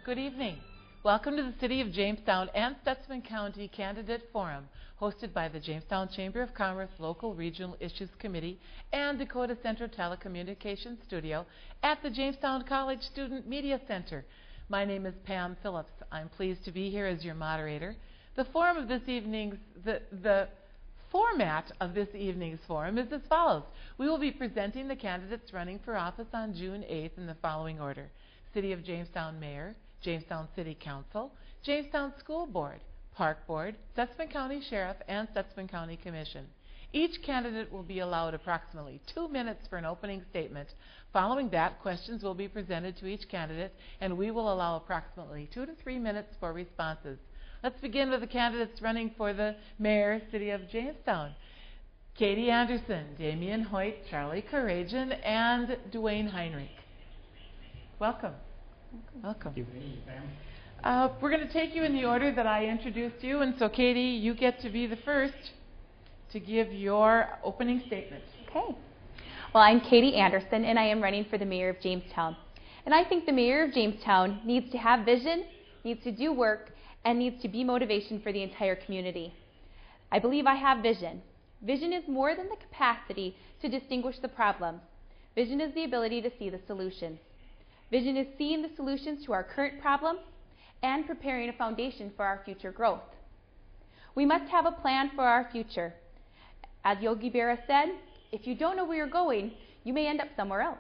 Good evening. Welcome to the City of Jamestown and Stutsman County Candidate Forum, hosted by the Jamestown Chamber of Commerce Local Regional Issues Committee and Dakota Central Telecommunications Studio at the Jamestown College Student Media Center. My name is Pam Phillips. I'm pleased to be here as your moderator. The format of this evening's forum is as follows. We will be presenting the candidates running for office on June 8th in the following order: City of Jamestown Mayor, Jamestown City Council, Jamestown School Board, Park Board, Stutsman County Sheriff, and Stutsman County Commission. Each candidate will be allowed approximately 2 minutes for an opening statement. Following that, questions will be presented to each candidate, and we will allow approximately 2 to 3 minutes for responses. Let's begin with the candidates running for the Mayor, City of Jamestown. Katie Anderson, Damian Hoyt, Charlie Cragen, and Duane Heinrich. Welcome. Welcome. Thank you. We're going to take you in the order that I introduced you, and so Katie, you get to be the first to give your opening statement. Okay. Well, I'm Katie Anderson, and I am running for the Mayor of Jamestown. And I think the Mayor of Jamestown needs to have vision, needs to do work, and needs to be motivation for the entire community. I believe I have vision. Vision is more than the capacity to distinguish the problems. Vision is the ability to see the solutions. Vision is seeing the solutions to our current problems and preparing a foundation for our future growth. We must have a plan for our future. As Yogi Berra said, if you don't know where you're going, you may end up somewhere else.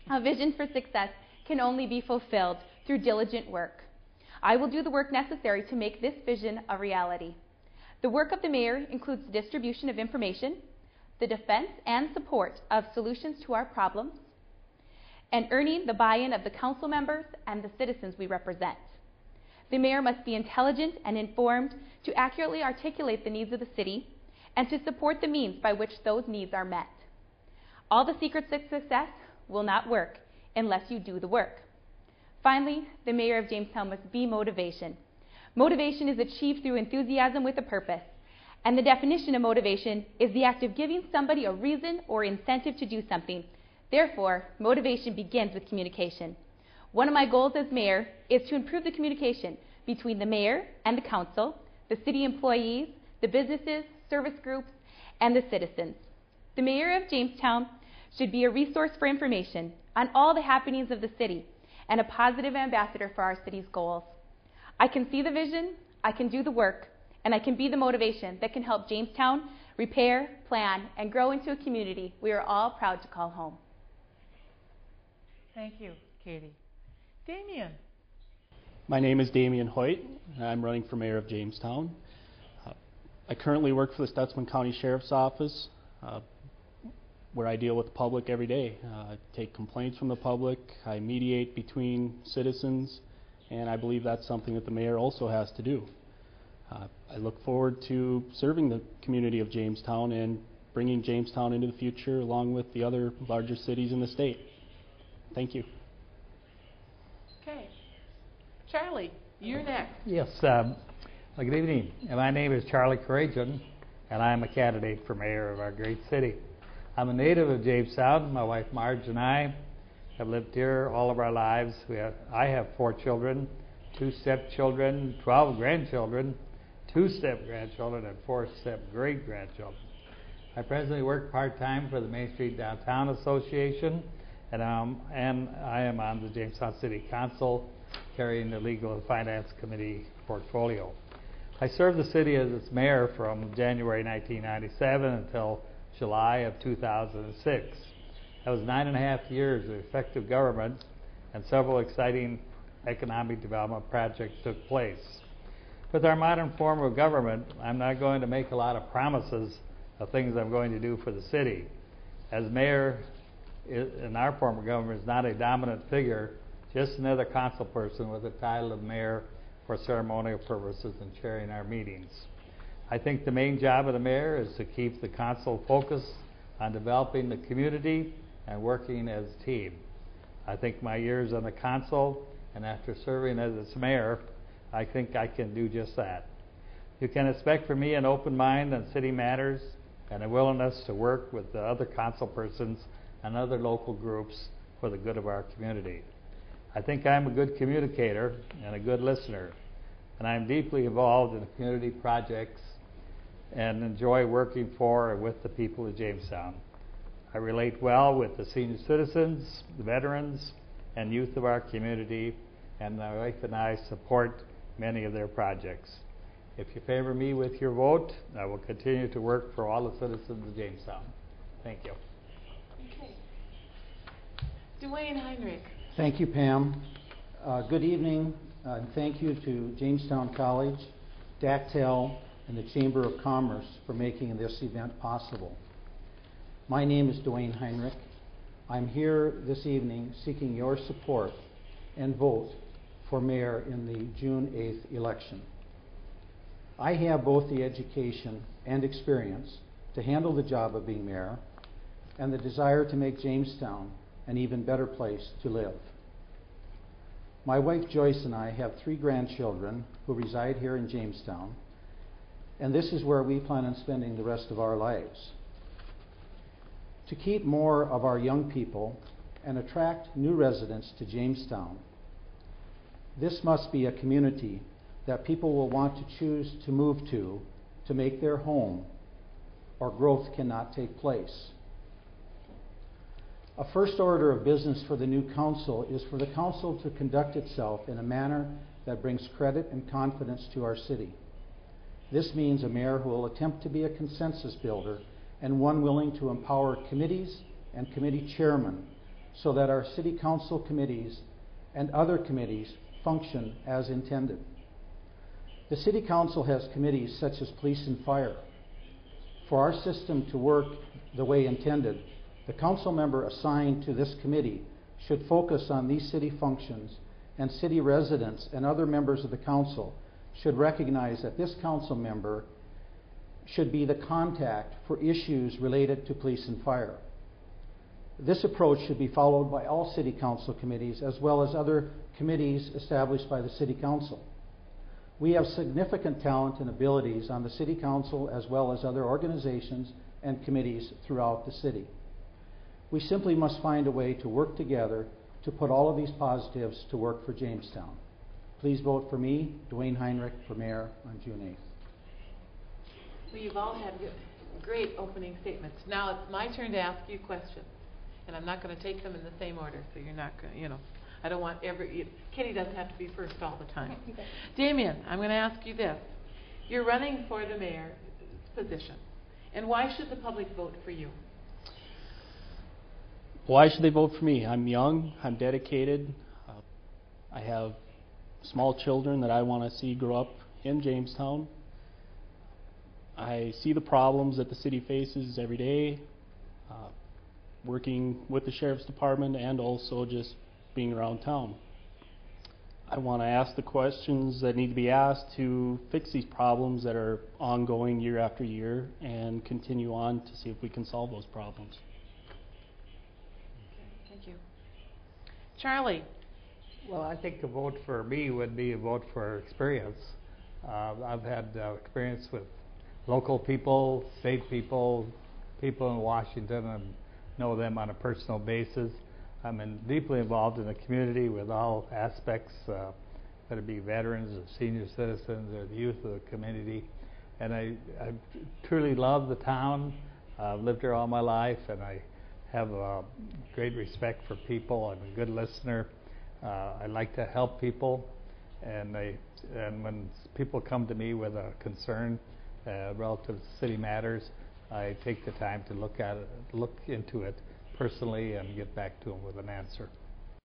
A vision for success can only be fulfilled through diligent work. I will do the work necessary to make this vision a reality. The work of the mayor includes the distribution of information, the defense and support of solutions to our problems, and earning the buy-in of the council members and the citizens we represent. The mayor must be intelligent and informed to accurately articulate the needs of the city and to support the means by which those needs are met. All the secrets of success will not work unless you do the work. Finally, the mayor of Jamestown must be motivation. Motivation is achieved through enthusiasm with a purpose, and the definition of motivation is the act of giving somebody a reason or incentive to do something. Therefore, motivation begins with communication. One of my goals as mayor is to improve the communication between the mayor and the council, the city employees, the businesses, service groups, and the citizens. The mayor of Jamestown should be a resource for information on all the happenings of the city and a positive ambassador for our city's goals. I can see the vision, I can do the work, and I can be the motivation that can help Jamestown repair, plan, and grow into a community we are all proud to call home. Thank you, Katie. Damian. My name is Damian Hoyt, and I'm running for Mayor of Jamestown. I currently work for the Stutsman County Sheriff's Office, where I deal with the public every day. I take complaints from the public, I mediate between citizens, and I believe that's something that the mayor also has to do. I look forward to serving the community of Jamestown and bringing Jamestown into the future along with the other larger cities in the state. Thank you. Okay. Charlie, you're next. Yes. Good evening. My name is Charlie Cragen, and I'm a candidate for mayor of our great city. I'm a native of Jamestown. My wife Marge and I have lived here all of our lives. I have 4 children, 2 stepchildren, 12 grandchildren, 2 step-grandchildren, and 4 step-great-grandchildren. I presently work part-time for the Main Street Downtown Association, and I am on the Jamestown City Council, carrying the Legal and Finance Committee portfolio. I served the city as its mayor from January 1997 until July of 2006. That was 9.5 years of effective government, and several exciting economic development projects took place. With our modern form of government, I'm not going to make a lot of promises of things I'm going to do for the city. As mayor, in our form of government, is not a dominant figure, just another council person with the title of mayor for ceremonial purposes and chairing our meetings. I think the main job of the mayor is to keep the council focused on developing the community and working as a team. I think my years on the council and after serving as its mayor, I think I can do just that. You can expect from me an open mind on city matters and a willingness to work with the other council persons and other local groups for the good of our community. I think I'm a good communicator and a good listener, and I'm deeply involved in community projects and enjoy working for and with the people of Jamestown. I relate well with the senior citizens, the veterans, and youth of our community, and my wife and I support many of their projects. If you favor me with your vote, I will continue to work for all the citizens of Jamestown. Thank you. Okay. Duane Heinrich. Thank you, Pam. Good evening, and thank you to Jamestown College, DACTEL, and the Chamber of Commerce for making this event possible. My name is Duane Heinrich. I'm here this evening seeking your support and vote for mayor in the June 8th election. I have both the education and experience to handle the job of being mayor and the desire to make Jamestown an even better place to live. My wife Joyce and I have 3 grandchildren who reside here in Jamestown, and this is where we plan on spending the rest of our lives. To keep more of our young people and attract new residents to Jamestown, this must be a community that people will want to choose to move to make their home, or growth cannot take place. A first order of business for the new council is for the council to conduct itself in a manner that brings credit and confidence to our city. This means a mayor who will attempt to be a consensus builder and one willing to empower committees and committee chairmen so that our city council committees and other committees function as intended. The city council has committees such as police and fire. For our system to work the way intended, the council member assigned to this committee should focus on these city functions, and city residents and other members of the council should recognize that this council member should be the contact for issues related to police and fire. This approach should be followed by all city council committees as well as other committees established by the city council. We have significant talent and abilities on the city council as well as other organizations and committees throughout the city. We simply must find a way to work together to put all of these positives to work for Jamestown. Please vote for me, Duane Heinrich, for mayor on June 8th. Well, you've all had great opening statements. Now it's my turn to ask you questions. And I'm not going to take them in the same order, so you're not going to, I don't want Kitty doesn't have to be first all the time. Damian, I'm going to ask you this. You're running for the mayor's position. And why should the public vote for you? Why should they vote for me? I'm young, I'm dedicated, I have small children that I want to see grow up in Jamestown. I see the problems that the city faces every day, working with the sheriff's department and also just being around town. I want to ask the questions that need to be asked to fix these problems that are ongoing year after year and continue on to see if we can solve those problems. Okay, thank you. Charlie. Well, I think a vote for me would be a vote for experience. I've had experience with local people, state people, people in Washington, and know them on a personal basis. I'm deeply involved in the community with all aspects, whether it be veterans or senior citizens or the youth of the community. And I truly love the town. I've lived here all my life, and I have great respect for people. I'm a good listener. I like to help people, and when people come to me with a concern relative to city matters, I take the time to look into it personally and get back to them with an answer.